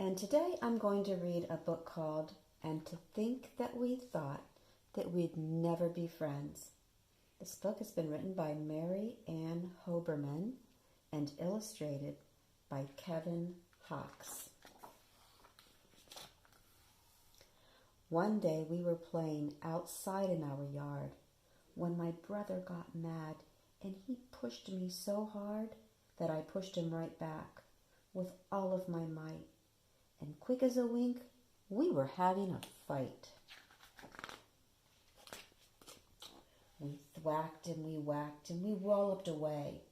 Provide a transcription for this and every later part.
And today I'm going to read a book called And to Think That We Thought That We'd Never Be Friends. This book has been written by Mary Ann Hoberman and illustrated by Kevin Hawks. One day we were playing outside in our yard when my brother got mad and he pushed me so hard that I pushed him right back with all of my might. And quick as a wink, we were having a fight. We thwacked and we whacked and we walloped away.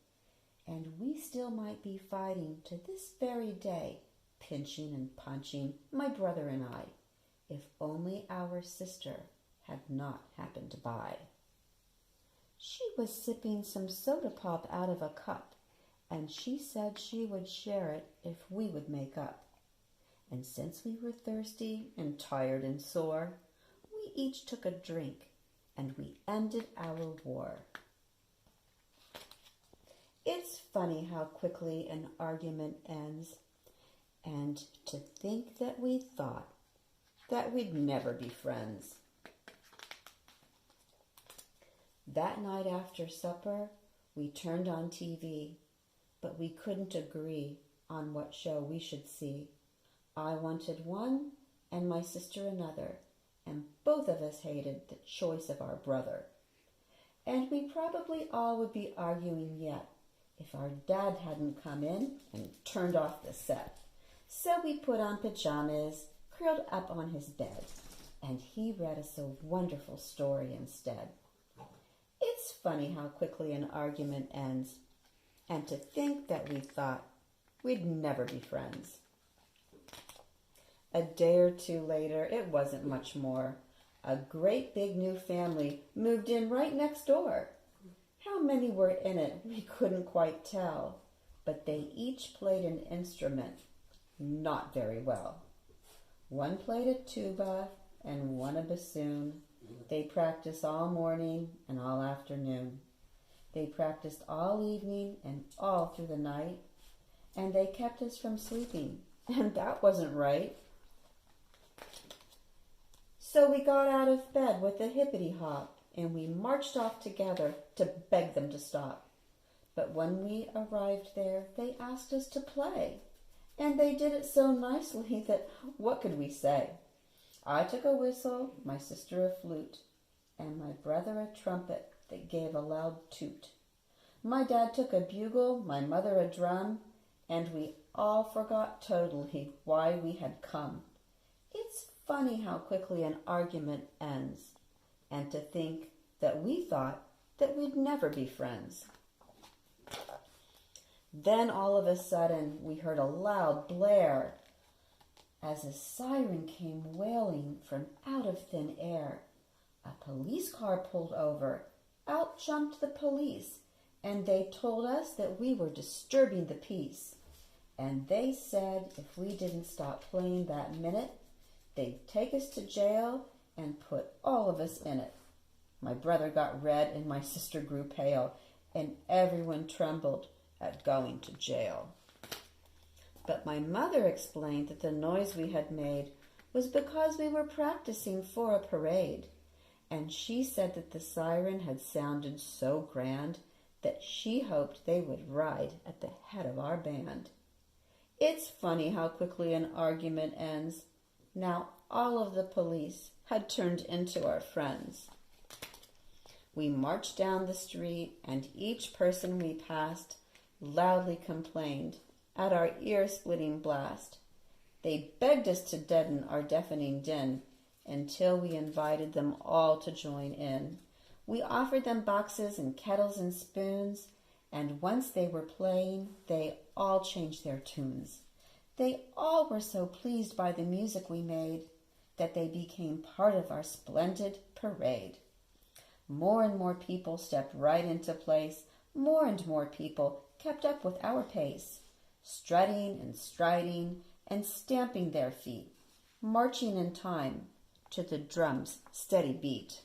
And we still might be fighting to this very day, pinching and punching, my brother and I, if only our sister had not happened by. She was sipping some soda pop out of a cup, and she said she would share it if we would make up. And since we were thirsty and tired and sore, we each took a drink, and we ended our war. It's funny how quickly an argument ends, and to think that we thought that we'd never be friends. That night after supper, we turned on TV, but we couldn't agree on what show we should see. I wanted one and my sister another, and both of us hated the choice of our brother. And we probably all would be arguing yet if our dad hadn't come in and turned off the set. So we put on pajamas, curled up on his bed, and he read us a wonderful story instead. It's funny how quickly an argument ends, and to think that we thought we'd never be friends. A day or two later, it wasn't much more. A great big new family moved in right next door. How many were in it, we couldn't quite tell, but they each played an instrument, not very well. One played a tuba and one a bassoon. They practiced all morning and all afternoon. They practiced all evening and all through the night, and they kept us from sleeping, and that wasn't right. So we got out of bed with a hippity-hop, and we marched off together to beg them to stop. But when we arrived there, they asked us to play, and they did it so nicely that what could we say? I took a whistle, my sister a flute, and my brother a trumpet that gave a loud toot. My dad took a bugle, my mother a drum, and we all forgot totally why we had come. It's funny how quickly an argument ends, and to think that we thought that we'd never be friends. Then all of a sudden we heard a loud blare as a siren came wailing from out of thin air. A police car pulled over. Out jumped the police, and they told us that we were disturbing the peace. And they said if we didn't stop playing that minute, they'd take us to jail and put all of us in it. My brother got red and my sister grew pale, and everyone trembled at going to jail. But my mother explained that the noise we had made was because we were practicing for a parade, and she said that the siren had sounded so grand that she hoped they would ride at the head of our band. It's funny how quickly an argument ends. Now all of the police had turned into our friends. We marched down the street, and each person we passed loudly complained at our ear-splitting blast. They begged us to deaden our deafening din until we invited them all to join in. We offered them boxes and kettles and spoons, and once they were playing, they all changed their tunes. They all were so pleased by the music we made that they became part of our splendid parade. More and more people stepped right into place. More and more people kept up with our pace, strutting and striding and stamping their feet, marching in time to the drum's steady beat.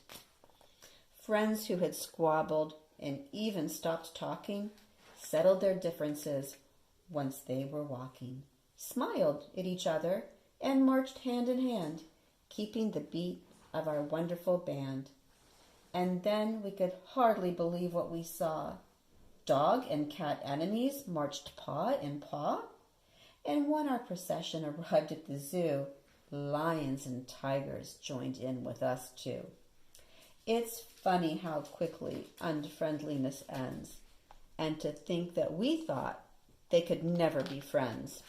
Friends who had squabbled and even stopped talking settled their differences once they were walking smiled at each other, and marched hand in hand, keeping the beat of our wonderful band. And then we could hardly believe what we saw. Dog and cat enemies marched paw in paw, and when our procession arrived at the zoo, lions and tigers joined in with us too. It's funny how quickly unfriendliness ends, and to think that we thought they could never be friends.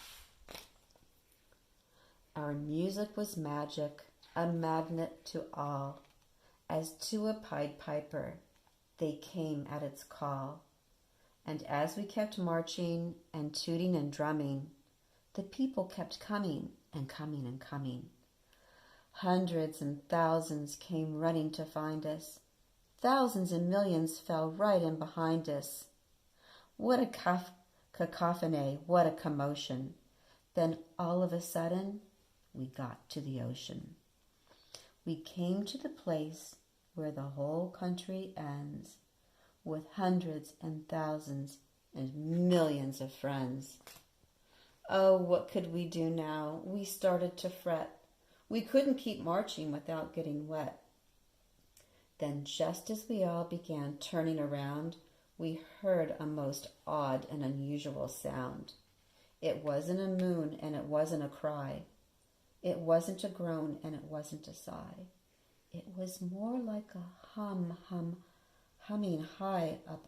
Our music was magic, a magnet to all. As to a Pied Piper, they came at its call. And as we kept marching and tooting and drumming, the people kept coming and coming and coming. Hundreds and thousands came running to find us. Thousands and millions fell right in behind us. What a cacophony, what a commotion. Then all of a sudden, we got to the ocean. We came to the place where the whole country ends, with hundreds and thousands and millions of friends. Oh, what could we do now? We started to fret. We couldn't keep marching without getting wet. Then just as we all began turning around, we heard a most odd and unusual sound. It wasn't a moon and it wasn't a cry. It wasn't a groan and it wasn't a sigh. It was more like a humming high up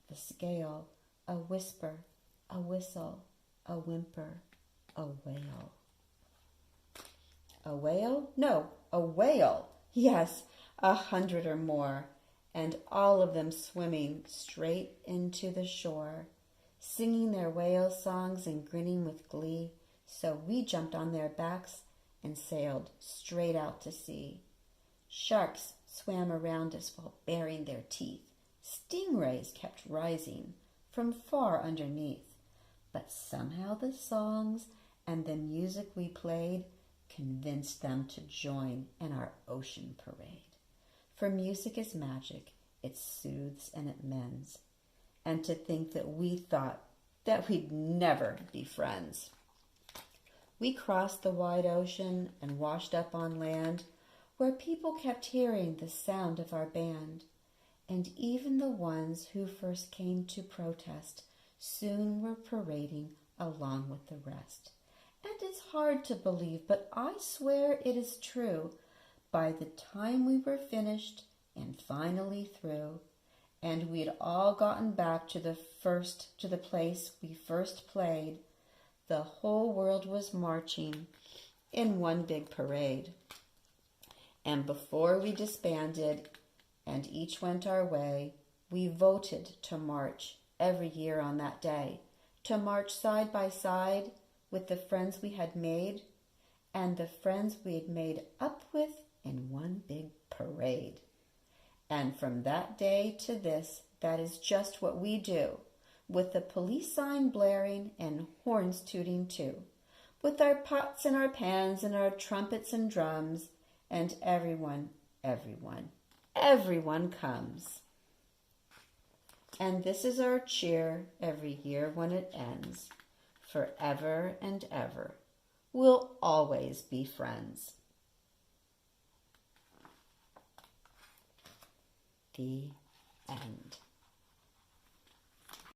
the scale, a whisper, a whistle, a whimper, a wail. A whale? No, a whale. Yes, 100 or more, and all of them swimming straight into the shore, singing their whale songs and grinning with glee. So we jumped on their backs and sailed straight out to sea. Sharks swam around us while baring their teeth. Stingrays kept rising from far underneath. But somehow the songs and the music we played convinced them to join in our ocean parade. For music is magic. It soothes and it mends. And to think that we thought that we'd never be friends. We crossed the wide ocean and washed up on land, where people kept hearing the sound of our band. And even the ones who first came to protest soon were parading along with the rest. And it's hard to believe, but I swear it is true. By the time we were finished and finally through, and we'd all gotten back to the place we first played, the whole world was marching in one big parade. And before we disbanded and each went our way, we voted to march every year on that day, to march side by side with the friends we had made and the friends we had made up with in one big parade. And from that day to this, that is just what we do, with the police sign blaring and horns tooting too, with our pots and our pans and our trumpets and drums, and everyone comes. And this is our cheer every year when it ends. Forever and ever, we'll always be friends. The end.